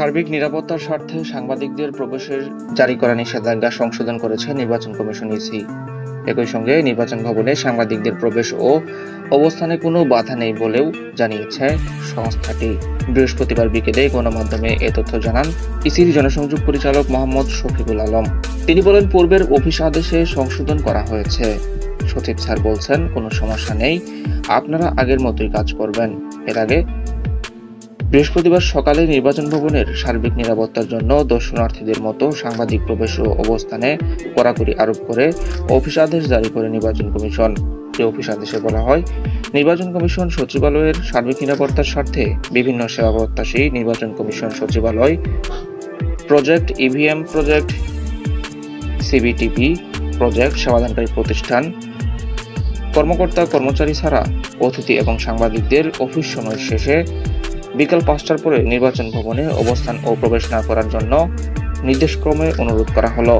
সার্বিক নিরাপত্তার স্বার্থে সাংবাদিকদের প্রবেশের জারি করা নিষেধাজ্ঞা সংশোধন করেছে নির্বাচন কমিশন ইসি। একই সঙ্গে নির্বাচন ভবনে সাংবাদিকদের প্রবেশ ও অবস্থানে কোনো বাধা নেই বলেও জানিয়েছে সংস্থাটি। বৃহস্পতিবার বিকেলে গণমাধ্যমে এ তথ্য জানান ইসির জনসংযোগ পরিচালক মোহাম্মদ শফিকুল আলম। তিনি বলেন, পূর্বের অফিস আদেশে সংশোধন করা হয়েছে। সচিব স্যার বলছেন, কোনো সমস্যা নেই, আপনারা আগের মতোই কাজ করবেন। এর আগে বৃহস্পতিবার সকালে নির্বাচন ভবনের সার্বিক নিরাপত্তার জন্য দর্শনার্থীদের মতো সাংবাদিক প্রবেশ ও অবস্থানে কড়াকড়ি আরোপ করে অফিস আদেশ জারি করে নির্বাচন কমিশন। এই অফিস আদেশে বলা হয়, নির্বাচন কমিশন সচিবালয়ের সার্বিক নিরাপত্তার স্বার্থে বিভিন্ন সেবা প্রত্যাশী নির্বাচন কমিশন সচিবালয়, প্রজেক্ট ইভিএম প্রজেক্ট, সিবিটিপি প্রজেক্ট সেবাদানকারী প্রতিষ্ঠান, কর্মকর্তা কর্মচারী ছাড়া অতিথি এবং সাংবাদিকদের অফিস সময় শেষে বিকাল 5টার পরে নির্বাচন ভবনে অবস্থান ও প্রবেশ না করার জন্য নির্দেশক্রমে অনুরোধ করা হলো।